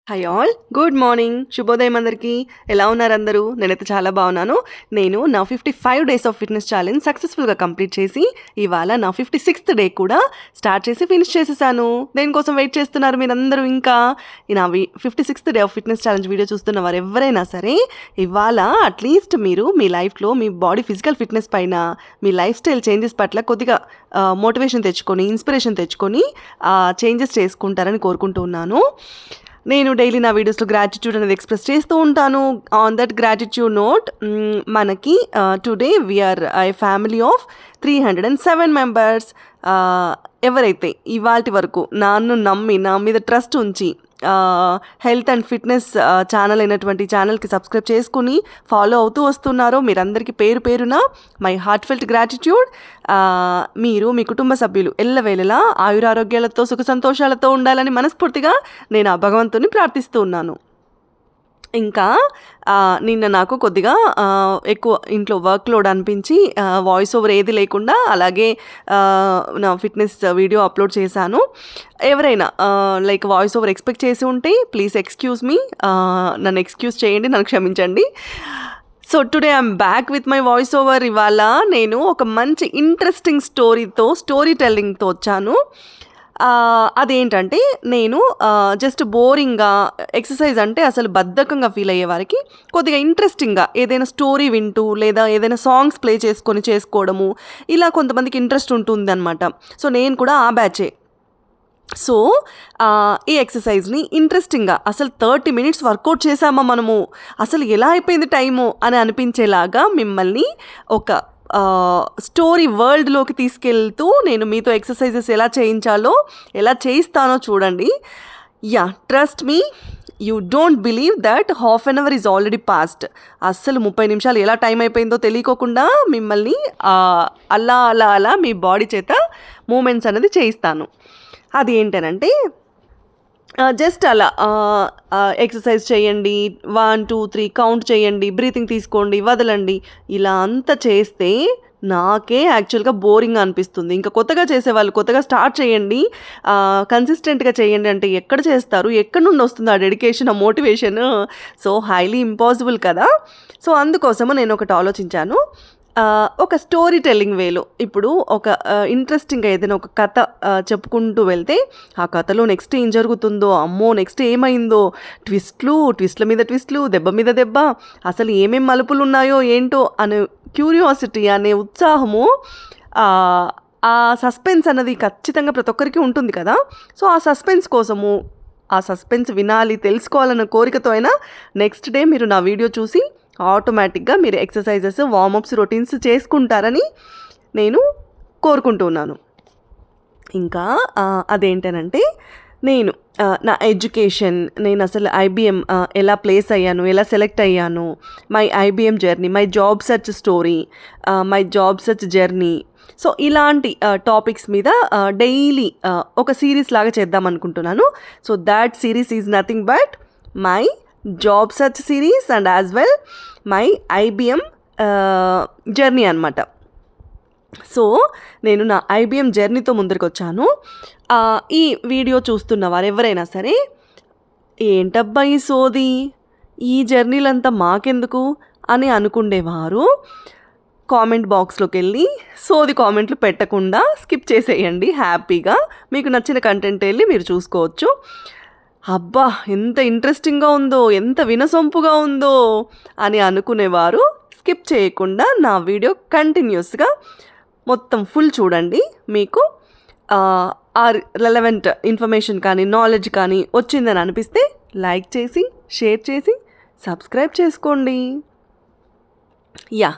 Hi all, good morning, శుభోదయం అందరికీ. ఎలా ఉన్నారు అందరూ? నేనైతే చాలా బాగున్నాను. నేను నా 55 డేస్ ఆఫ్ ఫిట్నెస్ ఛాలెంజ్ సక్సెస్ఫుల్గా కంప్లీట్ చేసి ఇవాళ నా 56th డే కూడా స్టార్ట్ చేసి ఫినిష్ చేసేసాను. దేనికోసం వెయిట్ చేస్తున్నారు మీరందరూ? ఇంకా నా 56th day of fitness challenge video చూస్తున్న వారు ఎవరైనా సరే ఇవాళ అట్లీస్ట్ మీరు మీ లైఫ్లో మీ బాడీ ఫిజికల్ ఫిట్నెస్ పైన, మీ లైఫ్ స్టైల్ చేంజెస్ పట్ల కొద్దిగా మోటివేషన్ తెచ్చుకొని, ఇన్స్పిరేషన్ తెచ్చుకొని చేంజెస్ చేసుకుంటారని కోరుకుంటూ ఉన్నాను. నేను డైలీ నా వీడియోస్లో గ్రాటిట్యూడ్ అనేది ఎక్స్ప్రెస్ చేస్తూ ఉంటాను. ఆన్ దట్ గ్రాటిట్యూడ్ నోట్ మనకి today we are a family of 307 members. ఎవరైతే ఇవాల్టి వరకు నన్ను నమ్మి నా మీద ట్రస్ట్ ఉంచి హెల్త్ అండ్ ఫిట్నెస్ ఛానల్ అయినటువంటి ఛానల్కి సబ్స్క్రైబ్ చేసుకుని ఫాలో అవుతూ వస్తున్నారో మీరందరికీ పేరు పేరున మై హార్ట్ ఫెల్ట్ గ్రాటిట్యూడ్. మీరు మీ కుటుంబ సభ్యులు ఎల్లవేళలా ఆయురారోగ్యాలతో సుఖ సంతోషాలతో ఉండాలని మనస్ఫూర్తిగా నేను ఆ భగవంతుని ప్రార్థిస్తూ ఉన్నాను. ఇంకా నిన్న నాకు కొద్దిగా ఎక్కువ ఇంట్లో వర్క్ లోడ్ అనిపించి వాయిస్ ఓవర్ ఏది లేకుండా అలాగే నా ఫిట్నెస్ వీడియో అప్లోడ్ చేశాను. ఎవరైనా లైక్ వాయిస్ ఓవర్ ఎక్స్పెక్ట్ చేసి ఉంటే ప్లీజ్ ఎక్స్క్యూజ్ మీ, నన్ను ఎక్స్క్యూజ్ చేయండి, నన్ను క్షమించండి. So today I'm back with my voice over. ఇవాళ నేను ఒక మంచి ఇంట్రెస్టింగ్ స్టోరీ టెల్లింగ్తో వచ్చాను. అదేంటంటే నేను జస్ట్ బోరింగ్గా ఎక్సర్సైజ్ అంటే అసలు బద్ధకంగా ఫీల్ అయ్యే వారికి కొద్దిగా ఇంట్రెస్టింగ్గా ఏదైనా స్టోరీ వింటూ లేదా ఏదైనా సాంగ్స్ ప్లే చేసుకోవడము, ఇలా కొంతమందికి ఇంట్రెస్ట్ ఉంటుంది అనమాట. సో నేను కూడా ఆ బ్యాచే. సో ఈ ఎక్సర్సైజ్ని ఇంట్రెస్టింగ్గా అసలు 30 minutes వర్కౌట్ చేసామా మనము, అసలు ఎలా అయిపోయింది టైము అని అనిపించేలాగా మిమ్మల్ని ఒక స్టోరీ వరల్డ్లోకి తీసుకెళ్తూ నేను మీతో ఎక్సర్సైజెస్ ఎలా చేయించాలో, ఎలా చేయిస్తానో చూడండి. Yeah, trust me, you don't believe that half an hour is already past. అస్సలు 30 నిమిషాలు ఎలా టైం అయిపోయిందో తెలియకోకుండా మిమ్మల్ని అలా అలా అలా మీ బాడీ చేత మూమెంట్స్ అనేది చేయిస్తాను. అది ఏంటనంటే జస్ట్ అలా ఎక్సర్సైజ్ చేయండి, 1 2 3 కౌంట్ చేయండి, బ్రీతింగ్ తీసుకోండి, వదలండి. ఇలా అంతా చేస్తే నాకే యాక్చువల్గా బోరింగ్ అనిపిస్తుంది. ఇంకా కొత్తగా చేసేవాళ్ళు కొత్తగా స్టార్ట్ చేయండి, కన్సిస్టెంట్గా చేయండి అంటే ఎక్కడ చేస్తారు? ఎక్కడి నుండి వస్తుంది ఆ డెడికేషన్, ఆ మోటివేషన్? సో హైలీ ఇంపాసిబుల్ కదా. సో అందుకోసము నేను ఒకటి ఆలోచించాను. ఒక స్టోరీ టెల్లింగ్ వేలో ఇప్పుడు ఒక ఇంట్రెస్టింగ్గా ఏదైనా ఒక కథ చెప్పుకుంటూ వెళ్తే ఆ కథలో నెక్స్ట్ ఏం జరుగుతుందో, అమ్మో నెక్స్ట్ ఏమైందో, ట్విస్ట్ల మీద ట్విస్ట్లు, దెబ్బ మీద దెబ్బ, అసలు ఏమేం మలుపులు ఉన్నాయో ఏంటో అనే క్యూరియాసిటీ, అనే ఉత్సాహము, ఆ సస్పెన్స్ అన్నది ఖచ్చితంగా ప్రతి ఒక్కరికి ఉంటుంది కదా. సో ఆ సస్పెన్స్ కోసము, ఆ సస్పెన్స్ వినాలి, తెలుసుకోవాలన్న కోరికతో అయినా నెక్స్ట్ డే మీరు నా వీడియో చూసి ఆటోమేటిక్గా మీరు ఎక్సర్సైజెస్, వార్మప్స్, రొటీన్స్ చేసుకుంటారని నేను కోరుకుంటున్నాను. ఇంకా అదేంటనంటే నేను నా ఎడ్యుకేషన్, నేను అసలు ఐబిఎం ఎలా ప్లేస్ అయ్యాను, ఎలా సెలెక్ట్ అయ్యాను, my IBM journey, my job search story, my job search journey. So ఇలాంటి టాపిక్స్ మీద డైలీ ఒక సిరీస్ లాగా చేద్దాం అనుకుంటున్నాను. So that series is nothing but my job search series and as well my IBM journey అనమాట. So నేను నా IBM జర్నీతో ముందరికి వచ్చాను. ఈ వీడియో చూస్తున్న వారు ఎవరైనా సరే ఏంటబ్బా ఈ సోది, ఈ జర్నీలంతా మాకెందుకు అని అనుకుండేవారు కామెంట్ బాక్స్లోకి వెళ్ళి సోది కామెంట్లు పెట్టకుండా స్కిప్ చేసేయండి. హ్యాపీగా మీకు నచ్చిన కంటెంట్ వెళ్ళి మీరు చూసుకోవచ్చు. అబ్బా ఎంత ఇంట్రెస్టింగ్గా ఉందో, ఎంత వినసొంపుగా ఉందో అని అనుకునేవారు స్కిప్ చేయకుండా నా వీడియో కంటిన్యూస్గా మొత్తం ఫుల్ చూడండి. మీకు ఆ రెలవెంట్ ఇన్ఫర్మేషన్ కానీ నాలెడ్జ్ కానీ వచ్చిందని అనిపిస్తే లైక్ చేసి, షేర్ చేసి, సబ్స్క్రైబ్ చేసుకోండి. యా,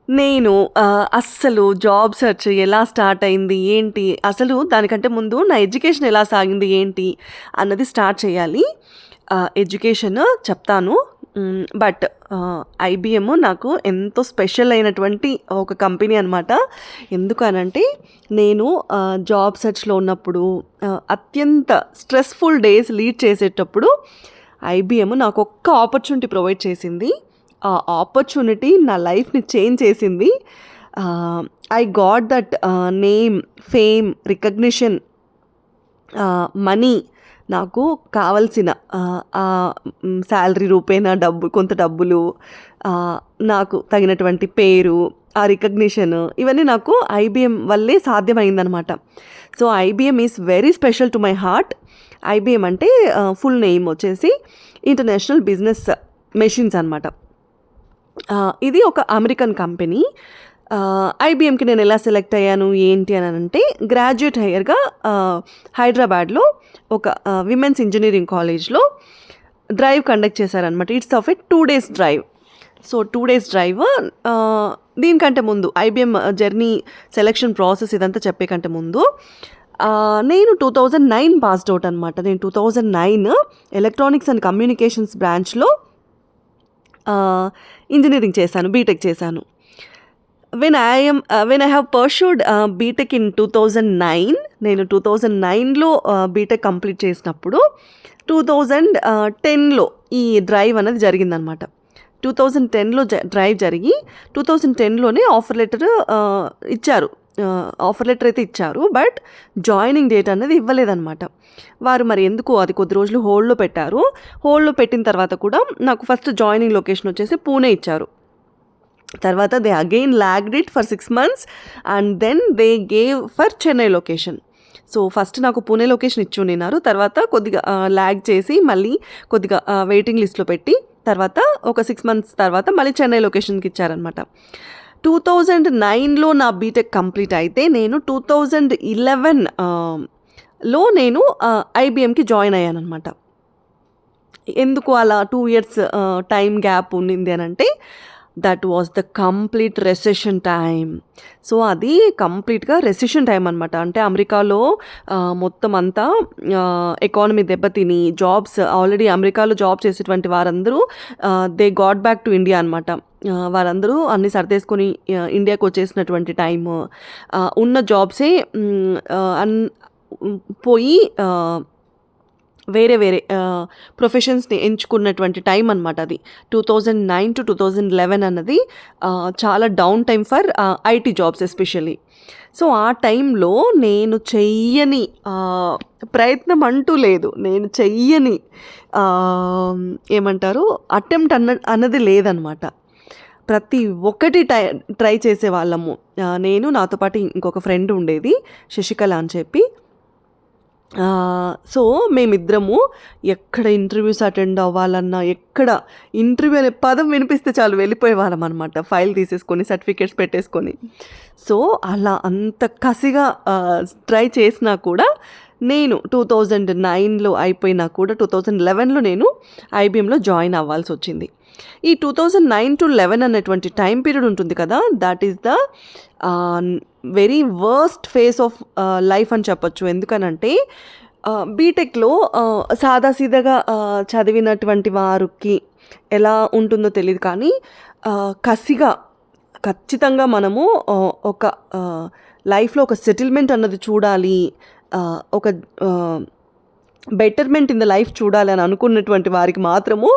నేను అస్సలు జాబ్ సెర్చ్ ఎలా స్టార్ట్ అయింది ఏంటి, అసలు దానికంటే ముందు నా ఎడ్యుకేషన్ ఎలా సాగింది ఏంటి అన్నది స్టార్ట్ చేయాలి. ఎడ్యుకేషన్ చెప్తాను, బట్ ఐబిఎం నాకు ఎంతో స్పెషల్ అయినటువంటి ఒక కంపెనీ అనమాట. ఎందుకనంటే నేను జాబ్ సెర్చ్లో ఉన్నప్పుడు అత్యంత స్ట్రెస్ఫుల్ డేస్ లీడ్ చేసేటప్పుడు ఐబిఎం నాకు ఒక్క ఆపర్చునిటీ ప్రొవైడ్ చేసింది. ఆ ఆపర్చునిటీ నా లైఫ్ని చేంజ్ చేసింది. I got that name, fame, recognition, money, నాకు కావలసిన శాలరీ రూపేణా కొంత డబ్బులు, నాకు తగినటువంటి పేరు, ఆ రికగ్నిషన్, ఇవన్నీ నాకు ఐబీఎం వల్లే సాధ్యమైందనమాట. So IBM is very special to my heart. IBM అంటే ఫుల్ నేమ్ వచ్చేసి ఇంటర్నేషనల్ బిజినెస్ మెషిన్స్ అనమాట. ఇది ఒక అమెరికన్ కంపెనీ. ఐబీఎంకి నేను ఎలా సెలెక్ట్ అయ్యాను ఏంటి అని అంటే, గ్రాడ్యుయేట్ హైయర్గా హైదరాబాద్లో ఒక విమెన్స్ ఇంజనీరింగ్ కాలేజ్లో డ్రైవ్ కండక్ట్ చేశారనమాట. It's of A 2 days drive. So 2 days drive. దీనికంటే ముందు ఐబీఎం జర్నీ, సెలెక్షన్ ప్రాసెస్ ఇదంతా చెప్పే కంటే ముందు నేను 2009 పాస్డ్ అవుట్ అనమాట. నేను 2009 ఎలక్ట్రానిక్స్ అండ్ కమ్యూనికేషన్స్ బ్రాంచ్లో ఇంజనీరింగ్ చేశాను, బీటెక్ చేశాను. when I have pursued BTech in 2009, నేను 2009లో బీటెక్ కంప్లీట్ చేసినప్పుడు 2010లో ఈ డ్రైవ్ అనేది జరిగిందనమాట. 2010లో డ్రైవ్ జరిగి 2010లోనే ఆఫర్ లెటర్ ఇచ్చారు. ఆఫర్ లెటర్ అయితే ఇచ్చారు, బట్ జాయినింగ్ డేట్ అనేది ఇవ్వలేదన్నమాట. వారు మరి ఎందుకు అది కొద్ది రోజులు హోల్డ్లో పెట్టారు. హోల్డ్లో పెట్టిన తర్వాత కూడా నాకు ఫస్ట్ జాయినింగ్ లొకేషన్ వచ్చేసి పూణే ఇచ్చారు. తర్వాత they again logged it for 6 months and then they gave for Chennai location. So first నాకు పూణే లొకేషన్ ఇచ్చి ఉన్నారు. తర్వాత కొద్దిగా లాగ్ చేసి మళ్ళీ కొద్దిగా వెయిటింగ్ లిస్ట్లో పెట్టి తర్వాత ఒక 6 months తర్వాత మళ్ళీ చెన్నై లొకేషన్కి ఇచ్చారనమాట. 2009లో నా బీటెక్ కంప్లీట్ అయితే నేను 2011లో నేను ఐబీఎంకి జాయిన్ అయ్యాను అనమాట. ఎందుకు అలా 2 years టైం గ్యాప్ ఉండింది అని అంటే, that was the complete recession time. So అది కంప్లీట్గా రెసెషన్ టైం అనమాట. అంటే అమెరికాలో మొత్తం అంతా ఎకానమీ దెబ్బతిని జాబ్స్, ఆల్రెడీ అమెరికాలో జాబ్ చేసేటువంటి వారందరూ they got back to India అనమాట. వారందరూ అన్ని సర్దేసుకొని ఇండియాకి వచ్చేసినటువంటి టైము, ఉన్న జాబ్సే పోయి వేరే వేరే ప్రొఫెషన్స్ని ఎంచుకున్నటువంటి టైం అనమాట. అది 2009 to 2011 అన్నది చాలా down time for IT jobs especially. So ఆ టైంలో నేను చెయ్యని ప్రయత్నం అంటూ లేదు, నేను చెయ్యని ఏమంటారు అటెంప్ట్ అన్నది లేదనమాట. ప్రతి ఒక్కటి ట్రై చేసేవాళ్ళము. నేను, నాతో పాటు ఇంకొక ఫ్రెండ్ ఉండేది, శశికళ అని చెప్పి. సో మేమిద్దరము ఎక్కడ ఇంటర్వ్యూస్ అటెండ్ అవ్వాలన్నా, ఎక్కడ ఇంటర్వ్యూ అనే పదం వినిపిస్తే చాలు వెళ్ళిపోయేవాళ్ళం అనమాట, ఫైల్ తీసేసుకొని సర్టిఫికేట్స్ పెట్టేసుకొని. సో అలా అంత కసిగా ట్రై చేసినా కూడా నేను 2009లో అయిపోయినా కూడా 2011లో నేను ఐబీఎంలో జాయిన్ అవ్వాల్సి వచ్చింది. ఈ 2009 to 11 అనేటువంటి టైం పీరియడ్ ఉంటుంది కదా, that is the very worst phase of life అని చెప్పొచ్చు. ఎందుకనంటే బీటెక్లో సాదాసీదాగా చదివినటువంటి వారికి ఎలా ఉంటుందో తెలియదు, కానీ కసిగా ఖచ్చితంగా మనము ఒక లైఫ్లో ఒక సెటిల్మెంట్ అన్నది చూడాలి, ఒక బెటర్మెంట్ ఇన్ ద లైఫ్ చూడాలి అని అనుకున్నటువంటి వారికి మాత్రము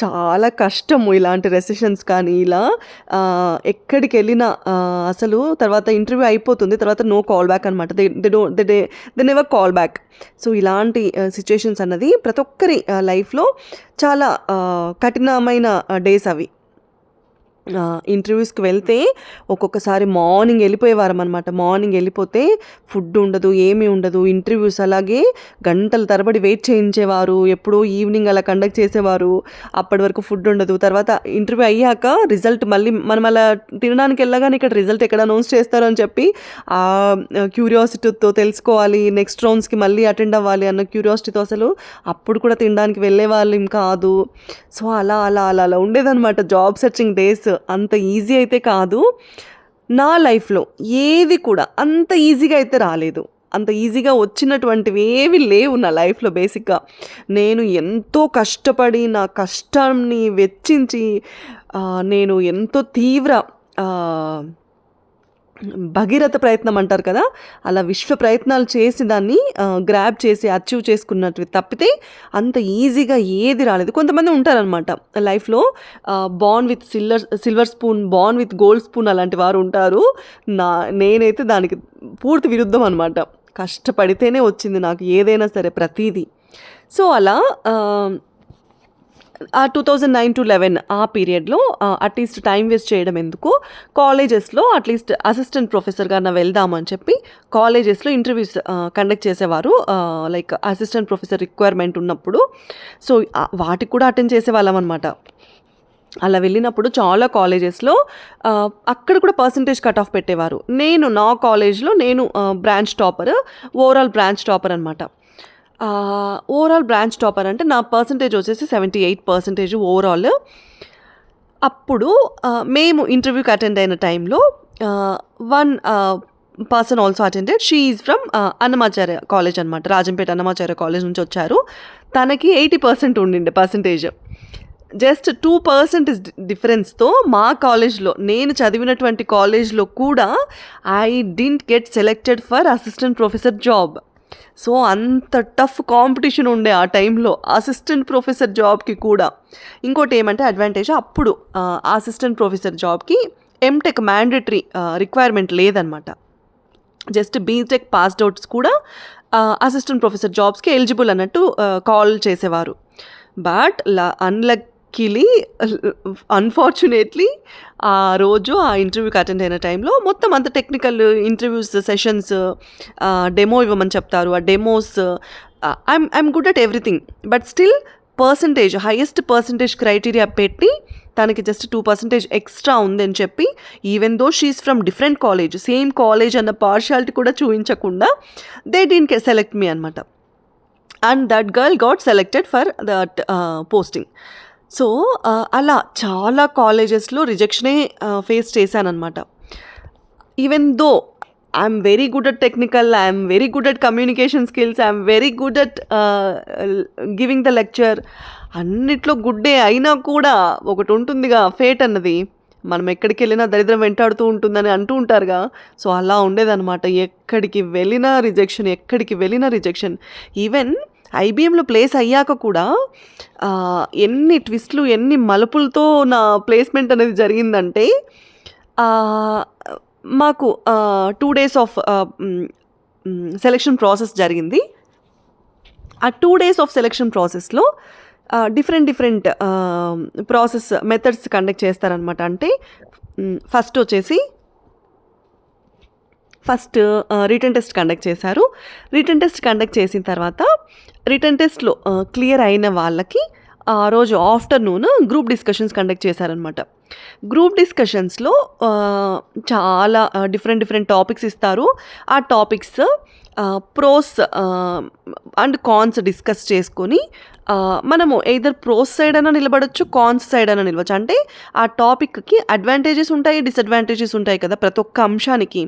చాలా కష్టము ఇలాంటి రెసెషన్స్. కానీ ఇలా ఎక్కడికి వెళ్ళినా అసలు తర్వాత ఇంటర్వ్యూ అయిపోతుంది, తర్వాత నో కాల్ బ్యాక్ అనమాట. They never call back. So ఇలాంటి సిచ్యుయేషన్స్ అన్నది ప్రతి ఒక్కరి లైఫ్లో చాలా కఠినమైన డేస్ అవి. ఇంటర్వ్యూస్కి వెళ్తే ఒక్కొక్కసారి మార్నింగ్ వెళ్ళిపోయేవారం అనమాట. మార్నింగ్ వెళ్ళిపోతే ఫుడ్ ఉండదు, ఏమీ ఉండదు. ఇంటర్వ్యూస్ అలాగే గంటల తరబడి వెయిట్ చేయించేవారు, ఎప్పుడో ఈవినింగ్ అలా కండక్ట్ చేసేవారు, అప్పటి వరకు ఫుడ్ ఉండదు. తర్వాత ఇంటర్వ్యూ అయ్యాక రిజల్ట్ మళ్ళీ మనం అలా తినడానికి వెళ్ళగానే ఇక్కడ రిజల్ట్ ఎక్కడ అనౌన్స్ చేస్తారో అని చెప్పి ఆ క్యూరియాసిటీతో తెలుసుకోవాలి, నెక్స్ట్ రౌండ్స్కి మళ్ళీ అటెండ్ అవ్వాలి అన్న క్యూరియాసిటీతో అసలు అప్పుడు కూడా తినడానికి వెళ్ళే వాళ్ళం కాదు. సో అలా అలా అలా అలా ఉండేదన్నమాట జాబ్ సెర్చింగ్ డేస్. అంత ఈజీ అయితే కాదు. నా లైఫ్లో ఏది కూడా అంత ఈజీగా అయితే రాలేదు, అంత ఈజీగా వచ్చినటువంటివి ఏవి లేవు నా లైఫ్లో. బేసిక్గా నేను ఎంతో కష్టపడి నా కష్టాన్ని వెచ్చించి నేను ఎంతో తీవ్ర భగీరథ ప్రయత్నం అంటారు కదా, అలా విశ్వ ప్రయత్నాలు చేసి దాన్ని గ్రాబ్ చేసి అచీవ్ చేసుకున్నట్టు తప్పితే అంత ఈజీగా ఏది రాలేదు. కొంతమంది ఉంటారనమాట లైఫ్లో born with silver spoon, born with gold spoon అలాంటి వారు ఉంటారు. నేనైతే దానికి పూర్తి విరుద్ధం అనమాట. కష్టపడితేనే వచ్చింది నాకు ఏదైనా సరే, ప్రతీది. సో అలా ఆ 2009-11 ఆ పీరియడ్‌లో అట్‌లీస్ట్ టైమ్ వేస్ట్ చేయడం ఎందుకు, కాలేజెస్‌లో అట్‌లీస్ట్ అసిస్టెంట్ ప్రొఫెసర్‌గా వెళ్దామని చెప్పి కాలేజెస్‌లో ఇంటర్వ్యూస్ కండక్ట్ చేసేవారు. లైక్ అసిస్టెంట్ ప్రొఫెసర్ రిక్వైర్మెంట్ ఉన్నప్పుడు. సో, వాటికి కూడా అటెండ్ చేసేవాళ్ళమనమాట. అలా వెళ్ళినప్పుడు చాలా కాలేజెస్‌లో అక్కడ కూడా పర్సెంటేజ్ కట్ ఆఫ్ పెట్టేవారు. నా కాలేజ్‌లో branch topper, overall branch topper అనమాట. ఓవరాల్ బ్రాంచ్ టాపర్ అంటే నా పర్సెంటేజ్ వచ్చేసి 78% ఓవరాల్. అప్పుడు మేము ఇంటర్వ్యూకి అటెండ్ అయిన టైంలో one person also attended. She is from Annamacharya college అనమాట. రాజంపేట అన్నమాచార్య కాలేజ్ నుంచి వచ్చారు. తనకి 80% ఉండిండే పర్సెంటేజ్. జస్ట్ 2% డిఫరెన్స్తో మా కాలేజ్లో, నేను చదివినటువంటి కాలేజ్లో కూడా I didn't get selected for assistant professor job. So అంత టఫ్ కాంపిటీషన్ ఉండే ఆ టైంలో అసిస్టెంట్ ప్రొఫెసర్ జాబ్కి కూడా. ఇంకోటి ఏమంటే అడ్వాంటేజ్, అప్పుడు అసిస్టెంట్ ప్రొఫెసర్ జాబ్కి ఎంటెక్ మ్యాండేటరీ రిక్వైర్మెంట్ లేదనమాట. జస్ట్ బీటెక్ పాస్డ్ అవుట్స్ కూడా అసిస్టెంట్ ప్రొఫెసర్ జాబ్స్కి ఎలిజిబుల్ అన్నట్టు కాల్ చేసేవారు. బట్ అన్లక్కీలీ, అన్ఫార్చునేట్లీ ఆ రోజు ఆ ఇంటర్వ్యూకి అటెండ్ అయిన టైంలో మొత్తం అంత టెక్నికల్ ఇంటర్వ్యూస్ సెషన్స్, డెమో ఇవ్వమని చెప్తారు. ఆ demos, I'm good at everything. But still highest percentage criteria పెట్టి తనకి జస్ట్ 2% ఎక్స్ట్రా ఉందని చెప్పి, even though she's from different college, same college అన్న పార్షియాలిటీ కూడా చూపించకుండా దే డిడ్ంట్ సెలెక్ట్ మీ అనమాట. And that girl got selected for that posting. So అలా చాలా కాలేజెస్లో రిజెక్షనే ఫేస్ చేశానమాట. Even though I'm very good at technical, I'm very good at communication skills, I'm very good at giving the lecture, అన్నిట్లో గుడ్డే అయినా కూడా ఒకటి ఉంటుందిగా, ఫేట్ అన్నది. మనం ఎక్కడికి వెళ్ళినా దరిద్రం వెంటాడుతూ ఉంటుందని అంటూ ఉంటారుగా. సో అలా ఉండేదన్నమాట. ఎక్కడికి వెళ్ళినా రిజెక్షన్. ఈవెన్ ఐబీఎంలో ప్లేస్ అయ్యాక కూడా ఎన్ని ట్విస్ట్లు, ఎన్ని మలుపులతో నా ప్లేస్మెంట్ అనేది జరిగిందంటే, మాకు 2 days ఆఫ్ సెలెక్షన్ ప్రాసెస్ జరిగింది. ఆ 2 days ఆఫ్ సెలెక్షన్ ప్రాసెస్లో డిఫరెంట్ ప్రాసెస్ మెథడ్స్ కండక్ట్ చేస్తారనమాట. అంటే ఫస్ట్ రిటన్ టెస్ట్ కండక్ట్ చేశారు. రిటన్ టెస్ట్ కండక్ట్ చేసిన తర్వాత రిటన్ టెస్ట్లో క్లియర్ అయిన వాళ్ళకి ఆ రోజు ఆఫ్టర్నూన్ గ్రూప్ డిస్కషన్స్ కండక్ట్ చేశారనమాట. గ్రూప్ డిస్కషన్స్లో చాలా డిఫరెంట్ టాపిక్స్ ఇస్తారు. ఆ topics pros and cons discuss చేసుకొని మనము ఎయిదర్ ప్రోస్ సైడ్ అయినా నిలబడచ్చు, కాన్స్ సైడ్ అయినా నిలవచ్చు. అంటే ఆ టాపిక్కి అడ్వాంటేజెస్ ఉంటాయి, డిసడ్వాంటేజెస్ ఉంటాయి కదా ప్రతి ఒక్క అంశానికి.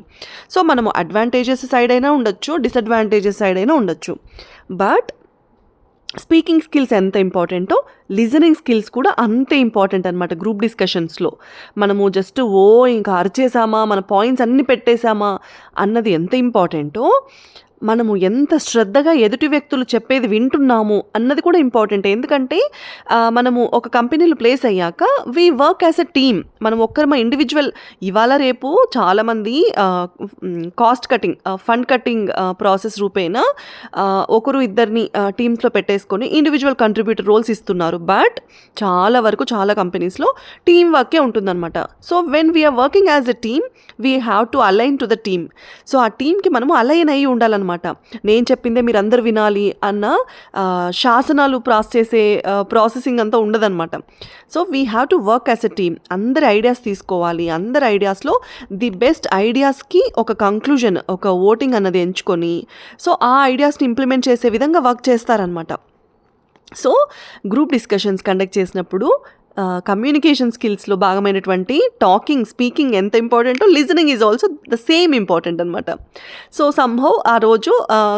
సో మనము అడ్వాంటేజెస్ సైడ్ అయినా ఉండొచ్చు, డిసడ్వాంటేజెస్ సైడ్ అయినా ఉండొచ్చు. బట్ స్పీకింగ్ స్కిల్స్ ఎంత ఇంపార్టెంటో లిజనింగ్ స్కిల్స్ కూడా అంతే ఇంపార్టెంట్ అనమాట. గ్రూప్ డిస్కషన్స్లో మనము జస్ట్ ఇంకా అరిచేసామా, మన పాయింట్స్ అన్నీ పెట్టేశామా అన్నది ఎంత ఇంపార్టెంటో, మనము ఎంత శ్రద్ధగా ఎదుటి వ్యక్తులు చెప్పేది వింటున్నాము అన్నది కూడా ఇంపార్టెంట్. ఎందుకంటే మనము ఒక కంపెనీలో ప్లేస్ అయ్యాక we work as a team. మనం ఒక్కరమ ఇండివిజువల్, ఇవాళ రేపు చాలామంది cost cutting, fund cutting process రూపేణా ఒకరు ఇద్దరిని టీమ్స్లో పెట్టేసుకొని ఇండివిజువల్ కంట్రిబ్యూటర్ రోల్స్ ఇస్తున్నారు. బట్ చాలా కంపెనీస్లో టీమ్ వర్కే ఉంటుందన్నమాట. So when we're working as a team, we have to align to the team. So ఆ టీమ్కి మనము అలైన్ అయ్యి ఉండాలన్నమాట. నేను చెప్పిందే మీరు అందరు వినాలి అన్న శాసనాలు ప్రాసెసింగ్ అంతా ఉండదన్నమాట. So we have to work as a team. అందరి ఐడియాస్ తీసుకోవాలి. అందరి ఐడియాస్లో ది బెస్ట్ ఐడియాస్కి ఒక కంక్లూజన్, ఒక ఓటింగ్ అన్నది ఎంచుకొని, సో ఆ ఐడియాస్ని ఇంప్లిమెంట్ చేసే విధంగా వర్క్ చేస్తారనమాట. సో గ్రూప్ డిస్కషన్స్ కండక్ట్ చేసినప్పుడు కమ్యూనికేషన్ స్కిల్స్లో భాగమైనటువంటి టాకింగ్, స్పీకింగ్ ఎంత ఇంపార్టెంటో listening is also the same important అనమాట. సో సమ్హౌ ఆ రోజు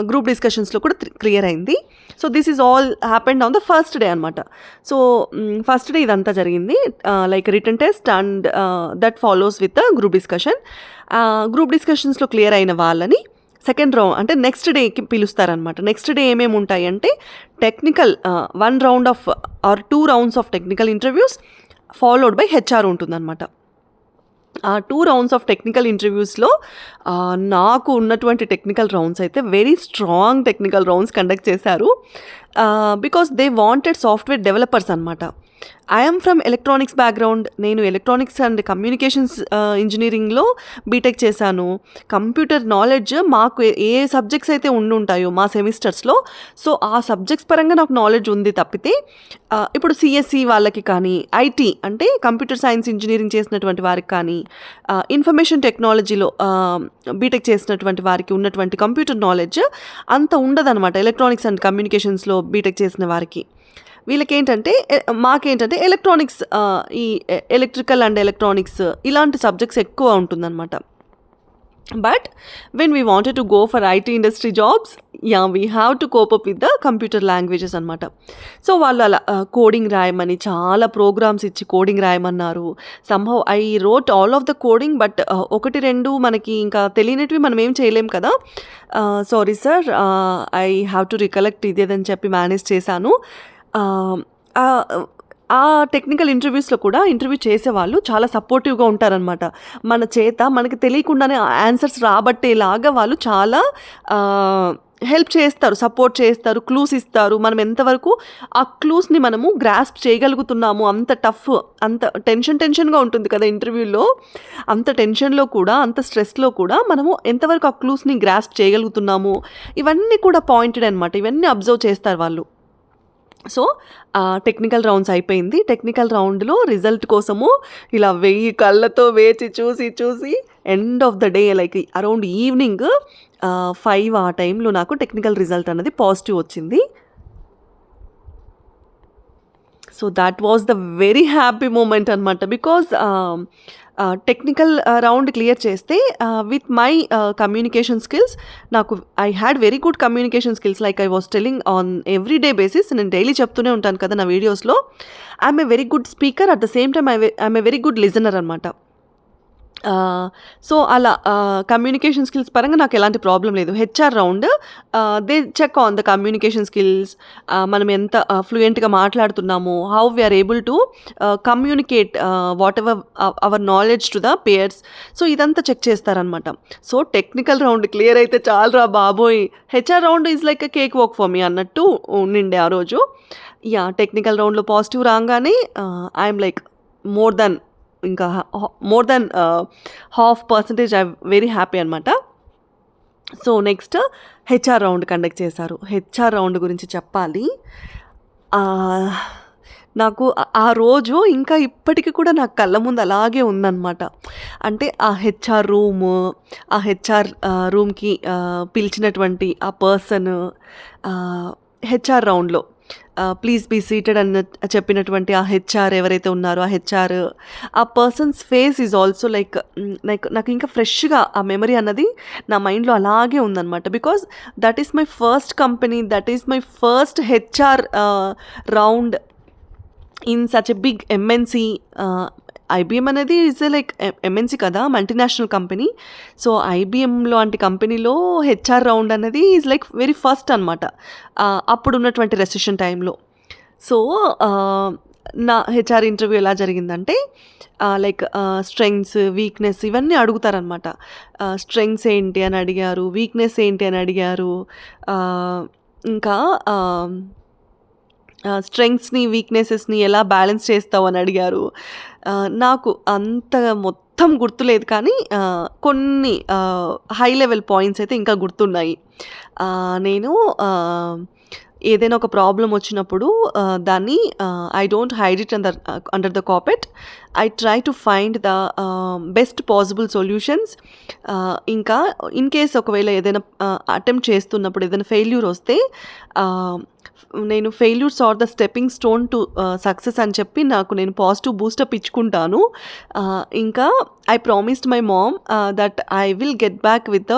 గ్రూప్ డిస్కషన్స్లో కూడా క్లియర్ అయింది. So this is all happened on the first day అనమాట. సో ఫస్ట్ డే ఇదంతా జరిగింది, like written test and that follows with group discussion. Group డిస్కషన్స్లో క్లియర్ అయిన వాళ్ళని సెకండ్ రౌండ్ అంటే నెక్స్ట్ డేకి పిలుస్తారనమాట. నెక్స్ట్ డే ఏమేమి ఉంటాయి అంటే technical 1 round of or 2 rounds of technical interviews followed by HR ఉంటుందన్నమాట. ఆ 2 రౌండ్స్ ఆఫ్ టెక్నికల్ ఇంటర్వ్యూస్‌లో నాకు ఉన్నటువంటి టెక్నికల్ రౌండ్స్ అయితే very strong technical rounds conduct చేశారు. Because they wanted software developers అనమాట. I am from electronics background. నేను electronics and communications ఇంజినీరింగ్‌లో బీటెక్ చేశాను. కంప్యూటర్ నాలెడ్జ్ మాకు ఏ సబ్జెక్ట్స్ అయితే ఉండుంటాయో మా సెమిస్టర్స్‌లో, సో ఆ సబ్జెక్ట్స్ పరంగా నాకు నాలెడ్జ్ ఉంది తప్పితే ఇప్పుడు సీఎస్ఈ వాళ్ళకి కానీ, ఐటీ అంటే కంప్యూటర్ సైన్స్ ఇంజినీరింగ్ చేసినటువంటి వారికి కానీ, ఇన్ఫర్మేషన్ టెక్నాలజీలో బీటెక్ చేసినటువంటి వారికి ఉన్నటువంటి కంప్యూటర్ నాలెడ్జ్ అంత ఉండదనమాట ఎలక్ట్రానిక్స్ అండ్ కమ్యూనికేషన్స్‌లో బీటెక్ చేసిన వారికి. వీళ్ళకేంటంటే మాకేంటంటే ఎలక్ట్రానిక్స్, ఈ ఎలక్ట్రికల్ అండ్ ఎలక్ట్రానిక్స్ ఇలాంటి సబ్జెక్ట్స్ ఎక్కువ ఉంటుందన్నమాట. But when we wanted to go for IT industry jobs, we have to cope up with the computer languages అనమాట. సో వాళ్ళు అలా కోడింగ్ రాయమని చాలా ప్రోగ్రామ్స్ ఇచ్చి కోడింగ్ రాయమన్నారు. Somehow I wrote all of the coding, but 1, 2 మనకి ఇంకా తెలియనటివి మనం ఏం చేయలేం కదా. Sorry sir, I have to recollect ఇదేదని చెప్పి మేనేజ్ చేశాను. ఆ టెక్నికల్ ఇంటర్వ్యూస్లో కూడా ఇంటర్వ్యూ చేసేవాళ్ళు చాలా సపోర్టివ్గా ఉంటారనమాట. మన చేత మనకి తెలియకుండానే ఆన్సర్స్ రాబట్టేలాగా వాళ్ళు చాలా హెల్ప్ చేస్తారు, సపోర్ట్ చేస్తారు, క్లూస్ ఇస్తారు. మనం ఎంతవరకు ఆ క్లూస్ని మనము గ్రాస్ప్ చేయగలుగుతున్నాము. అంత టఫ్, అంత టెన్షన్గా ఉంటుంది కదా ఇంటర్వ్యూలో. అంత టెన్షన్లో కూడా, అంత స్ట్రెస్లో కూడా మనము ఎంతవరకు ఆ క్లూస్ని గ్రాస్ప్ చేయగలుగుతున్నాము, ఇవన్నీ కూడా పాయింటెడ్ అనమాట. ఇవన్నీ అబ్జర్వ్ చేస్తారు వాళ్ళు. సో టెక్నికల్ రౌండ్స్ అయిపోయింది. టెక్నికల్ రౌండ్లో రిజల్ట్ కోసము ఇలా 1000 కళ్ళతో వేచి చూసి end of the day like around evening 5 ఆ టైంలో నాకు టెక్నికల్ రిజల్ట్ అనేది పాజిటివ్ వచ్చింది. So that was the very happy moment అనమాట. బికాజ్ టెక్నికల్ రౌండ్ క్లియర్ చేస్తే విత్ మై కమ్యూనికేషన్ స్కిల్స్, నాకు I had very good communication skills. Like I was telling on every day basis, నేను daily చెప్తూనే ఉంటాను కదా నా వీడియోస్లో. I'm a very good speaker, at the same time I'm a very good listener అనమాట. So అలా communication skills పరంగా నాకు ఎలాంటి ప్రాబ్లం లేదు. HR round they check on the communication skills, మనం ఎంత ఫ్లూయెంట్గా మాట్లాడుతున్నాము, how we are able to communicate what ever our knowledge to the peers. So ఇదంతా చెక్ చేస్తారనమాట. సో టెక్నికల్ రౌండ్ క్లియర్ అయితే చాలురా బాబోయ్, HR round is like a cake walk for మీ అన్నట్టు ఉండిండే ఆ రోజు. టెక్నికల్ రౌండ్లో పాజిటివ్ రాగానే I'm like more than 50% I very happy అనమాట. So next HR round conduct చేశారు. హెచ్ఆర్ రౌండ్ గురించి చెప్పాలి. నాకు ఆ రోజు ఇంకా ఇప్పటికి కూడా నాకు కళ్ళ ముందు అలాగే ఉందన్నమాట. అంటే ఆ హెచ్ఆర్ రూమ్కి పిలిచినటువంటి ఆ పర్సన్, హెచ్ఆర్ రౌండ్లో ప్లీజ్ బీ సీటెడ్ అని చెప్పినటువంటి ఆ హెచ్ఆర్ ఎవరైతే ఉన్నారో ఆ persons face is also like నాకు ఇంకా ఫ్రెష్గా ఆ మెమరీ అన్నది నా మైండ్లో అలాగే ఉందన్నమాట. Because that is my first company, that is my first HR round in such a big MNC. IBM అనేది ఈజ్ లైక్ ఎంఎన్సీ కదా, మల్టీనేషనల్ కంపెనీ. సో ఐబిఎం లాంటి కంపెనీలో హెచ్ఆర్ రౌండ్ అనేది ఈజ్ లైక్ వెరీ ఫస్ట్ అనమాట అప్పుడు ఉన్నటువంటి recession టైంలో. So నా హెచ్ఆర్ ఇంటర్వ్యూ ఎలా జరిగిందంటే లైక్ స్ట్రెంగ్స్, వీక్నెస్ ఇవన్నీ అడుగుతారనమాట. స్ట్రెంగ్స్ ఏంటి అని అడిగారు, వీక్నెస్ ఏంటి అని అడిగారు. ఇంకా స్ట్రెంగ్స్ని, వీక్నెసెస్ని ఎలా బ్యాలెన్స్ చేస్తావు అని అడిగారు. నాకు అంత మొత్తం గుర్తులేదు, కానీ కొన్ని హై లెవెల్ పాయింట్స్ అయితే ఇంకా గుర్తున్నాయి. నేను ఏదైనా ఒక ప్రాబ్లం వచ్చినప్పుడు దాన్ని I don't hide it under the carpet. I try to find the best possible solutions. ఇంకా ఇన్ కేస్ ఒకవేళ ఏదైనా అటెంప్ట్ చేస్తున్నప్పుడు ఏదైనా ఫెయిల్యూర్ వస్తే నేను failures are the stepping stone to success అని చెప్పి నేను పాజిటివ్ బూస్టప్ ఇచ్చుకుంటాను. ఇంకా I promised my mom that I will get back with the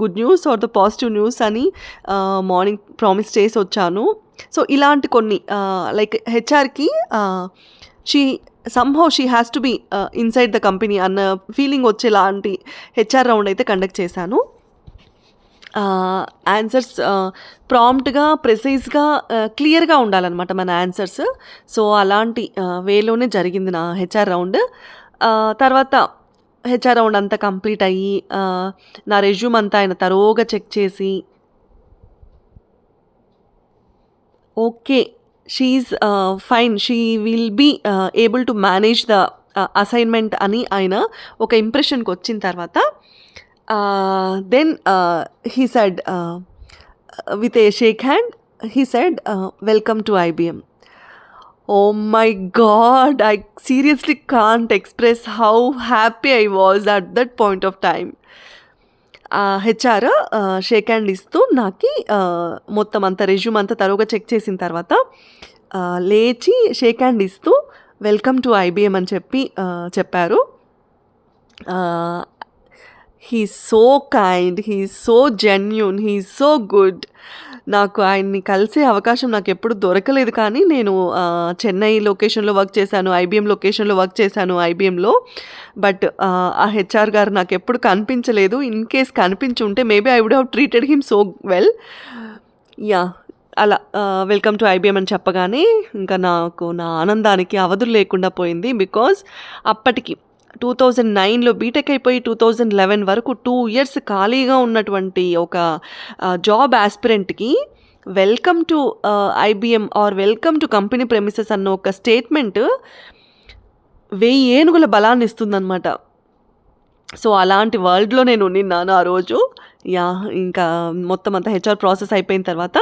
good news or the positive news అని మార్నింగ్ ప్రామిస్ చేసి వచ్చాను. సో ఇలాంటి కొన్ని like హెచ్ఆర్కి somehow she has to be inside the company అన్న feeling వచ్చేలాంటి HR round అయితే conduct చేశాను. Answers ప్రాంప్ట్గా, ప్రెసైజ్గా, క్లియర్గా ఉండాలన్నమాట మన ఆన్సర్స్. సో అలాంటి వేలోనే జరిగింది నా హెచ్ఆర్ రౌండ్. తర్వాత హెచ్ఆర్ రౌండ్ అంతా కంప్లీట్ అయ్యి నా రెజ్యూమ్ అంతా ఆయన తరోగా చెక్ చేసి okay she's fine, she will be able to manage the assignment అని ఆయన ఒక ఇంప్రెషన్కి వచ్చిన తర్వాత then he said with a shake hand he said welcome to IBM. Oh my God, I seriously can't express how happy I was at that point of time. HR shake hand ఇస్తూ నాకు మొత్తం అంతా resume అంతా తరువుగా check చేసిన తర్వాత లేచి shake hand ఇస్తూ welcome to IBM అని చెప్పారు. He so kind, he so genuine, he so good. నాకు ఆయన్ని కలిసే అవకాశం నాకు ఎప్పుడు దొరకలేదు, కానీ నేను చెన్నై లొకేషన్లో వర్క్ చేశాను, IBM లొకేషన్లో వర్క్ చేశాను IBMలో. బట్ ఆ హెచ్ఆర్ గారు నాకు ఎప్పుడు కనిపించలేదు. ఇన్ కేస్ కనిపించి ఉంటే maybe I would have treated him so well. Yeah, అలా వెల్కమ్ టు IBM అని చెప్పగానే ఇంకా నాకు నా ఆనందానికి అవధులు లేకుండా పోయింది. బికాజ్ అప్పటికి 2009లో బీటెక్ అయిపోయి 2011 వరకు 2 years ఖాళీగా ఉన్నటువంటి ఒక జాబ్ ఆస్పిరెంట్కి welcome to IBM or welcome to company premises అన్న ఒక స్టేట్మెంట్ 1000 ఏనుగుల బలాన్ని ఇస్తుందన్నమాట. సో అలాంటి వరల్డ్లో నేను ఉన్నాను ఆ రోజు. యా, ఇంకా మొత్తం అంతా హెచ్ఆర్ ప్రాసెస్ అయిపోయిన తర్వాత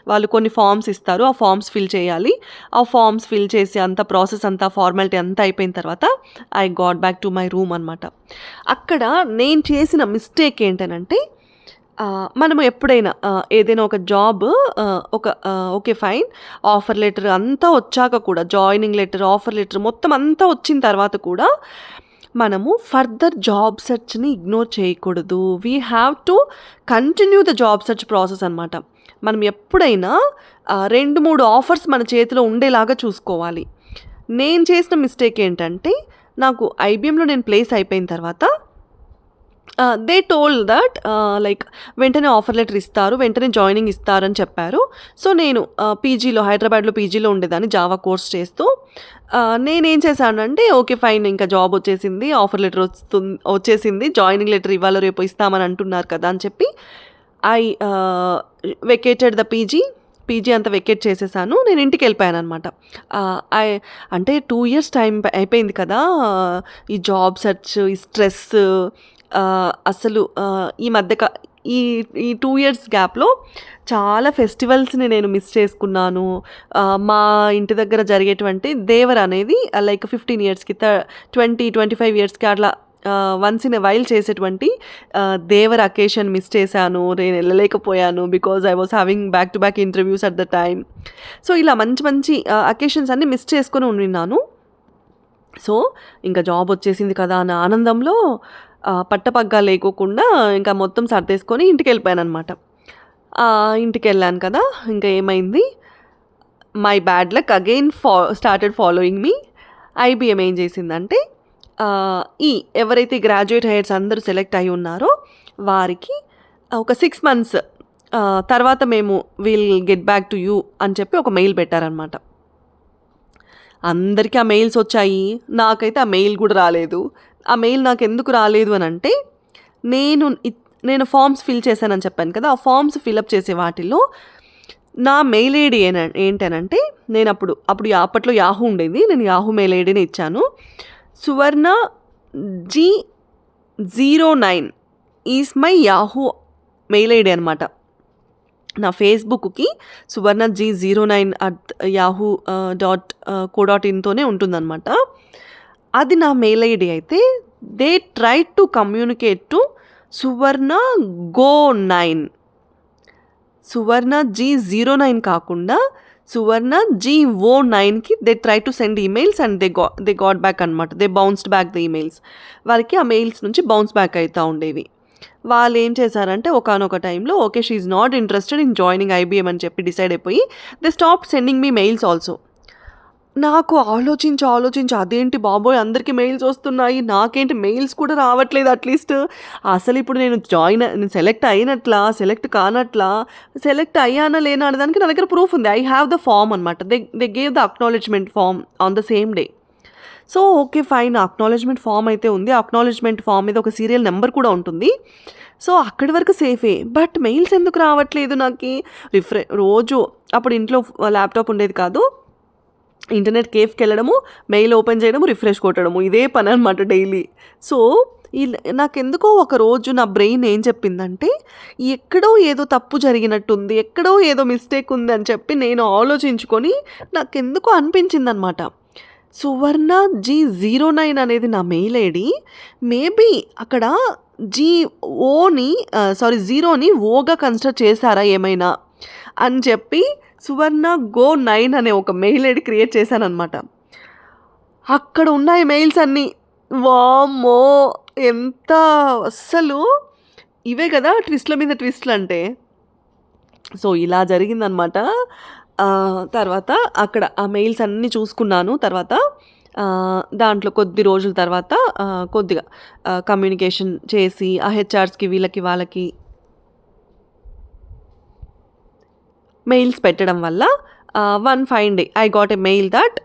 వాళ్ళు కొన్ని ఫామ్స్ ఇస్తారు, ఆ ఫామ్స్ ఫిల్ చేయాలి. ఆ ఫామ్స్ ఫిల్ చేసి అంత ప్రాసెస్ అంతా ఫార్మాలిటీ అంతా అయిపోయిన తర్వాత I got back to my room అనమాట. అక్కడ నేను చేసిన మిస్టేక్ ఏంటనంటే, మనము ఎప్పుడైనా ఏదైనా ఒక job okay fine, offer letter అంతా వచ్చాక కూడా, జాయినింగ్ లెటర్, ఆఫర్ లెటర్ మొత్తం అంతా వచ్చిన తర్వాత కూడా మనము ఫర్దర్ జాబ్ సెర్చ్ని ఇగ్నోర్ చేయకూడదు. We have to continue the job search process అనమాట. మనం ఎప్పుడైనా 2-3 ఆఫర్స్ మన చేతిలో ఉండేలాగా చూసుకోవాలి. నేను చేసిన మిస్టేక్ ఏంటంటే, నాకు IBMలో నేను ప్లేస్ అయిపోయిన తర్వాత దే టోల్డ్ దట్ లైక్ వెంటనే ఆఫర్ లెటర్ ఇస్తారు, వెంటనే జాయినింగ్ ఇస్తారని చెప్పారు. సో నేను పీజీలో, హైదరాబాద్లో పీజీలో ఉండేదాన్ని జావా కోర్స్ చేస్తూ. నేనేం చేశానంటే, ఓకే ఫైన్, ఇంకా జాబ్ వచ్చేసింది, ఆఫర్ లెటర్ వచ్చేసింది, జాయినింగ్ లెటర్ ఇవాళ రేపు ఇస్తామని అంటున్నారు కదా అని చెప్పి ఐ వెకేటెడ్ ద పీజీ అంతా వెకేట్ చేసేసాను. నేను ఇంటికి వెళ్ళిపోయాను అనమాట. అంటే 2 years టైం అయిపోయింది కదా, ఈ జాబ్ సెర్చ్, ఈ స్ట్రెస్, అసలు ఈ మధ్య ఈ 2 years గ్యాప్లో చాలా ఫెస్టివల్స్ని నేను మిస్ చేసుకున్నాను. మా ఇంటి దగ్గర జరిగేటువంటి దేవర అనేది లైక్ 15 yearsకి 20-25 yearsకి అట్లా వన్స్ ఇన్ ఎ వైల్ చేసేటువంటి దేవర అకేషన్ మిస్ చేశాను. నేను వెళ్ళలేకపోయాను because I was having back to back interviews at the time. So ఇలా మంచి మంచి అకేషన్స్ అన్నీ మిస్ చేసుకొని ఉన్నాను. సో ఇంకా జాబ్ వచ్చేసింది కదా అన్న ఆనందంలో పట్టపగ్గా లేకోకుండా ఇంకా మొత్తం సర్దేసుకొని ఇంటికి వెళ్ళిపోయాను అనమాట. ఇంటికి వెళ్ళాను కదా, ఇంకా ఏమైంది, my bad luck again started following me. IBM ఏం చేసిందంటే, ఎవరైతే గ్రాడ్యుయేట్ హైయర్స్ అందరూ సెలెక్ట్ అయి ఉన్నారో వారికి ఒక 6 months తర్వాత మేము will get back to you అని చెప్పి ఒక మెయిల్ పెట్టారనమాట. అందరికీ ఆ మెయిల్స్ వచ్చాయి, నాకైతే ఆ మెయిల్ కూడా రాలేదు. ఆ మెయిల్ నాకు ఎందుకు రాలేదు అని అంటే, నేను ఫామ్స్ ఫిల్ చేశానని చెప్పాను కదా, ఆ ఫామ్స్ ఫిల్అప్ చేసే వాటిల్లో నా మెయిల్ ఐడి ఏంటనంటే, నేను అప్పట్లో యాహూ ఉండేది, నేను యాహూ మెయిల్ ఐడిని ఇచ్చాను. Suvarna G09 is my Yahoo mail ID అనమాట. నా ఫేస్బుక్కి సువర్ణ G09@yahoo.co.in ఉంటుందన్నమాట. అది నా మెయిల్ ఐడి అయితే, they try to communicate to Suvarna Go9, Suvarna G09 కాకుండా సువర్ణ Go9కి they try to send emails and they got back అనమాట. They bounced back the emails. వారికి ఆ మెయిల్స్ నుంచి బౌన్స్ బ్యాక్ అవుతూ ఉండేవి. వాళ్ళు ఏం చేశారంటే, ఒకానొక టైంలో okay she is not interested in joining IBM అని చెప్పి డిసైడ్ అయిపోయి they stop sending me mails also. నాకు ఆలోచించి అదేంటి బాబోయ్, అందరికీ మెయిల్స్ వస్తున్నాయి, నాకేంటి మెయిల్స్ కూడా రావట్లేదు అట్లీస్ట్. అసలు ఇప్పుడు నేను సెలెక్ట్ అయినట్లా, సెలెక్ట్ కానట్లా, సెలెక్ట్ అయ్యానా లేనా అనే దానికి నా దగ్గర ప్రూఫ్ ఉంది. ఐ హ్యావ్ ద ఫామ్ అనమాట. They gave the acknowledgement form on the same day. So okay fine, acknowledgement form అయితే ఉంది. అక్నాలెడ్జ్మెంట్ ఫామ్ మీద ఒక సీరియల్ నెంబర్ కూడా ఉంటుంది. సో అక్కడి వరకు సేఫే. బట్ మెయిల్స్ ఎందుకు రావట్లేదు నాకు? రోజు అప్పుడు ఇంట్లో ల్యాప్టాప్ ఉండేది కాదు. ఇంటర్నెట్ కేఫ్కి వెళ్ళడము, మెయిల్ ఓపెన్ చేయడము, రిఫ్రెష్ కొట్టడము, ఇదే పని అనమాట డైలీ. సో నాకెందుకో ఒక రోజు నా బ్రెయిన్ ఏం చెప్పిందంటే, ఎక్కడో ఏదో తప్పు జరిగినట్టుంది, ఎక్కడో ఏదో మిస్టేక్ ఉంది అని చెప్పి నేను ఆలోచించుకొని నాకెందుకో అనిపించిందనమాట. సువర్ణ G09 అనేది నా మెయిల్ ఐడి. మేబీ అక్కడ జీరోని ఓగా కన్సిడర్ చేశారా ఏమైనా అని చెప్పి సువర్ణ Go9 అనే ఒక మెయిల్ ఐడి క్రియేట్ చేశానమాట. అక్కడ ఉన్నాయి మెయిల్స్ అన్నీ. వామ్మో! ఎంత అస్సలు ఇవే కదా ట్విస్ట్ల మీద ట్విస్ట్లు అంటే. సో ఇలా జరిగిందనమాట. తర్వాత అక్కడ ఆ మెయిల్స్ అన్నీ చూసుకున్నాను. తర్వాత దాంట్లో కొద్ది రోజుల తర్వాత కొద్దిగా కమ్యూనికేషన్ చేసి ఆ హెచ్ఆర్స్కి వీళ్ళకి వాళ్ళకి మెయిల్స్ పెట్టడం వల్ల one fine day I got a mail that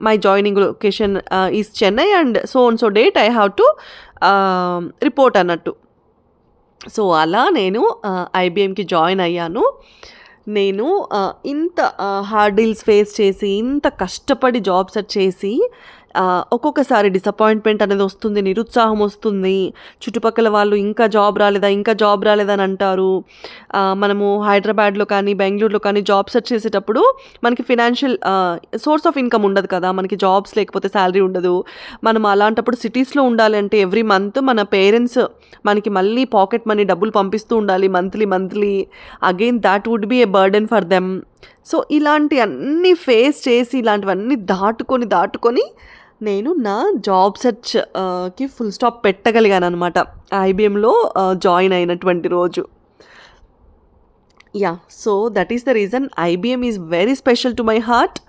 my joining location is Chennai and so date I have to report అన్నట్టు. సో అలా నేను ఐబిఎంకి జాయిన్ అయ్యాను. నేను ఇంత హార్డిల్స్ ఫేస్ చేసి, ఇంత కష్టపడి జాబ్ సెర్చ్ చేసి ఒక్కొక్కసారి డిసప్పాయింట్మెంట్ అనేది వస్తుంది, నిరుత్సాహం వస్తుంది. చుట్టుపక్కల వాళ్ళు ఇంకా జాబ్ రాలేదా అని అంటారు. మనము హైదరాబాద్లో కానీ బెంగళూరులో కానీ జాబ్ సెర్చ్ చేసేటప్పుడు మనకి ఫినాన్షియల్ సోర్స్ ఆఫ్ ఇన్కమ్ ఉండదు కదా, మనకి జాబ్స్ లేకపోతే శాలరీ ఉండదు. మనం అలాంటప్పుడు సిటీస్లో ఉండాలి అంటే ఎవ్రీ మంత్ మన పేరెంట్స్ మనకి మళ్ళీ పాకెట్ మనీ డబ్బులు పంపిస్తూ ఉండాలి monthly. Again that would be a burden for them. So ఇలాంటి అన్నీ ఫేస్ చేసి, ఇలాంటివన్నీ దాటుకొని నేను నా జాబ్ సెర్చ్కి ఫుల్ స్టాప్ పెట్టగలిగాను అనమాట ఐబిఎంలో జాయిన్ అయినటువంటి రోజు. So that is the reason IBM is very special to my heart.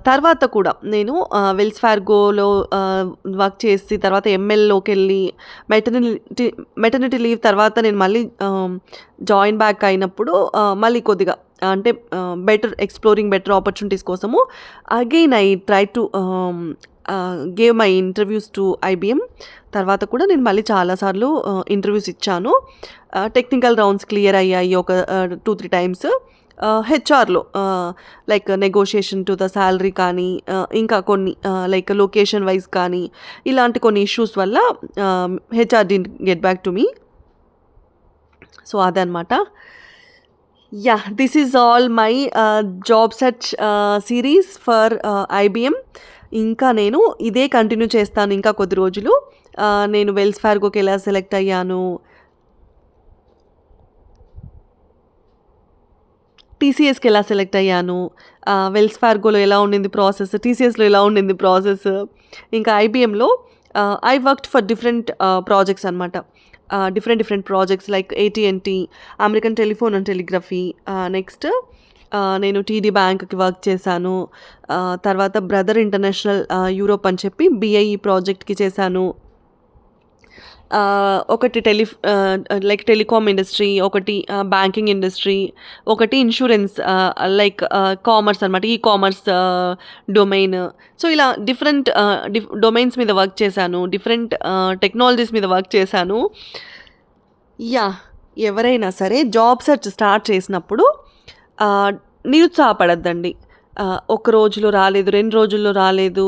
తర్వాత కూడా నేను వెల్స్ ఫార్గోలో వర్క్ చేసి తర్వాత ఎంఎల్లోకి వెళ్ళి మెటర్నిటీ లీవ్ తర్వాత నేను మళ్ళీ జాయిన్ బ్యాక్ అయినప్పుడు మళ్ళీ కొద్దిగా అంటే ఎక్స్ప్లోరింగ్ బెటర్ ఆపర్చునిటీస్ కోసము again I try to gave my interviews to IBM. తర్వాత కూడా నేను మళ్ళీ చాలాసార్లు ఇంటర్వ్యూస్ ఇచ్చాను. టెక్నికల్ రౌండ్స్ క్లియర్ అయ్యాయి ఒక 2-3 టైమ్స్. హెచ్ఆర్లో like negotiation to the salary కానీ ఇంకా కొన్ని లైక్ లొకేషన్ వైజ్ కానీ ఇలాంటి కొన్ని ఇష్యూస్ వల్ల HR didn't get back to me. So అదనమాట. This is all my job search series for IBM. ఇంకా నేను ఇదే కంటిన్యూ చేస్తాను ఇంకా కొద్ది రోజులు. నేను వెల్స్ ఫార్గోకి ఎలా సెలెక్ట్ అయ్యాను, టీసీఎస్కి ఎలా సెలెక్ట్ అయ్యాను, వెల్స్ ఫార్గోలో ఎలా ఉండింది ప్రాసెస్, టీసీఎస్లో ఎలా ఉండింది ప్రాసెస్, ఇంకా ఐబిఎంలో I worked for different projects అనమాట. Different projects like AT&T, American telephone and telegraphy. Next నేను TD బ్యాంక్కి వర్క్ చేశాను. తర్వాత బ్రదర్ ఇంటర్నేషనల్ యూరోప్ అని చెప్పి BIE ప్రాజెక్ట్కి చేశాను. ఒకటి లైక్ టెలికామ్ ఇండస్ట్రీ, ఒకటి బ్యాంకింగ్ ఇండస్ట్రీ, ఒకటి ఇన్సూరెన్స్ లైక్ కామర్స్ అనమాట, కామర్స్ డొమైన్. సో ఇలా డిఫరెంట్ డొమైన్స్ మీద వర్క్ చేశాను, డిఫరెంట్ టెక్నాలజీస్ మీద వర్క్ చేశాను. ఎవరైనా సరే జాబ్ సెర్చ్ స్టార్ట్ చేసినప్పుడు నిరుత్సాహపడద్దండి. ఒక రోజులో రాలేదు, 2 రోజుల్లో రాలేదు,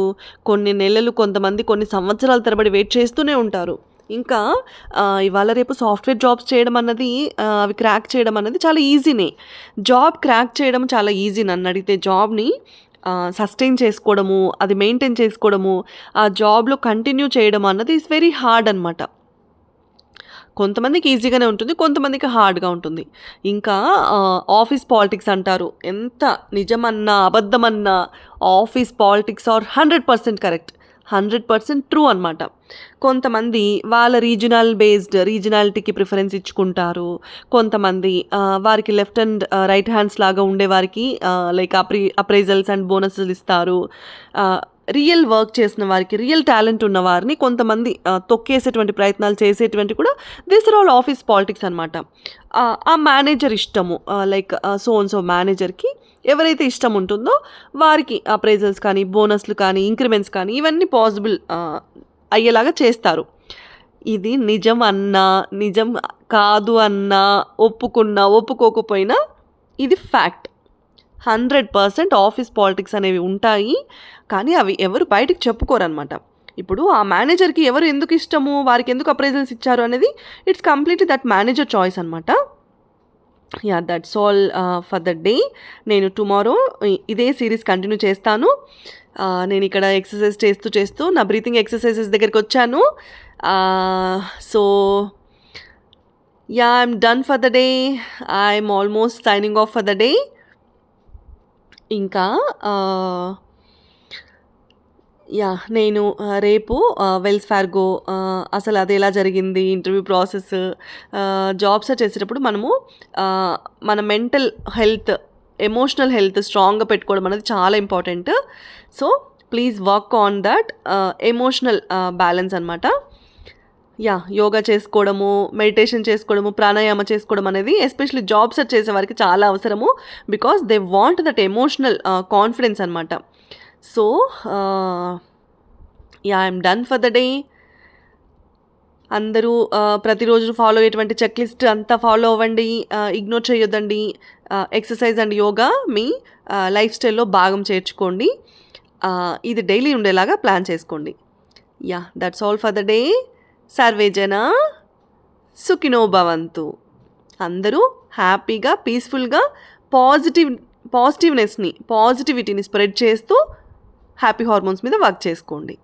కొన్ని నెలలు, కొంతమంది కొన్ని సంవత్సరాల తరబడి వెయిట్ చేస్తూనే ఉంటారు. ఇంకా ఇవాళ రేపు సాఫ్ట్వేర్ జాబ్స్ చేయడం అన్నది అవి క్రాక్ చేయడం అన్నది చాలా ఈజీనే. జాబ్ క్రాక్ చేయడం చాలా ఈజీ నన్ను అడిగితే. జాబ్ని సస్టైన్ చేసుకోవడము, అది మెయింటైన్ చేసుకోవడము, ఆ జాబ్లో కంటిన్యూ చేయడం అన్నది ఈజ్ వెరీ హార్డ్ అనమాట. కొంతమందికి ఈజీగానే ఉంటుంది, కొంతమందికి హార్డ్గా ఉంటుంది. ఇంకా ఆఫీస్ పాలిటిక్స్ అంటారు, ఎంత నిజమన్నా అబద్ధమన్నా office politics are 100% correct, 100% true అనమాట. కొంతమంది వాళ్ళ రీజనాలిటీకి ప్రిఫరెన్స్ ఇచ్చుకుంటారు. కొంతమంది వారికి లెఫ్ట్ అండ్ రైట్ హ్యాండ్స్ లాగా ఉండేవారికి లైక్ అప్రైజల్స్ అండ్ బోనసెస్ ఇస్తారు. రియల్ వర్క్ చేసిన వారికి, రియల్ టాలెంట్ ఉన్న వారిని కొంతమంది తొక్కేసేటువంటి ప్రయత్నాలు చేసేటువంటి కూడా this are all office politics అనమాట. ఆ మేనేజర్ ఇష్టము, లైక్ సో మేనేజర్కి ఎవరైతే ఇష్టం ఉంటుందో వారికి అప్రైజల్స్ కానీ, బోనస్లు కానీ, ఇంక్రిమెంట్స్ కానీ ఇవన్నీ పాసిబుల్ అయ్యేలాగా చేస్తారు. ఇది నిజం అన్నా, నిజం కాదు అన్నా, ఒప్పుకున్నా, ఒప్పుకోకపోయినా ఇది ఫ్యాక్ట్. 100% ఆఫీస్ పాలిటిక్స్ అనేవి ఉంటాయి. కానీ అవి ఎవరు బయటికి చెప్పుకోరనమాట. ఇప్పుడు ఆ మేనేజర్‌కి ఎవరు ఎందుకు ఇష్టము, వారికి ఎందుకు అప్రైజల్స్ ఇచ్చారు అనేది it's completely that manager choice అనమాట. Yeah! That's all for the day. నేను టుమారో ఇదే సీరీస్ కంటిన్యూ చేస్తాను. నేను ఇక్కడ ఎక్సర్సైజ్ చేస్తూ నా బ్రీతింగ్ ఎక్సర్సైజెస్ దగ్గరికొచ్చాను. So yeah! I'm done for the day. I'm almost signing off for the day. ఇంకా యాహ్! నేను రేపు వెల్స్ ఫార్గో అసలు అది ఎలా జరిగింది, ఇంటర్వ్యూ ప్రాసెస్, జాబ్ సెర్చ్ చేసేటప్పుడు మనము మన మెంటల్ హెల్త్, ఎమోషనల్ హెల్త్ స్ట్రాంగ్‌గా పెట్టుకోవడం అనేది చాలా important. So please work on that emotional balance అనమాట. యాహ్! యోగా చేసుకోవడము, మెడిటేషన్ చేసుకోవడము, ప్రాణాయామ చేసుకోవడం అనేది ఎస్పెషల్లీ జాబ్ సెర్చ్ చేసే వారికి చాలా అవసరము. Because they want that emotional confidence అనమాట. So yeah! I'm done for the day. అందరూ ప్రతిరోజు ఫాలో అయ్యేటువంటి చెక్ లిస్ట్ అంతా ఫాలో అవ్వండి. ఇగ్నోర్ చేయొద్దండి. ఎక్సర్సైజ్ అండ్ యోగా మీ లైఫ్ స్టైల్‌లో భాగం చేర్చుకోండి. ఇది డైలీ ఉండేలాగా ప్లాన్ చేసుకోండి. Yeah! That's all for the day. సర్వే జన సుఖినో భవంతు. అందరూ హ్యాపీగా, పీస్‌ఫుల్‌గా పాజిటివిటీని స్ప్రెడ్ చేస్తూ హ్యాపీ హార్మోన్స్ మీద వర్క్ చేసుకోండి.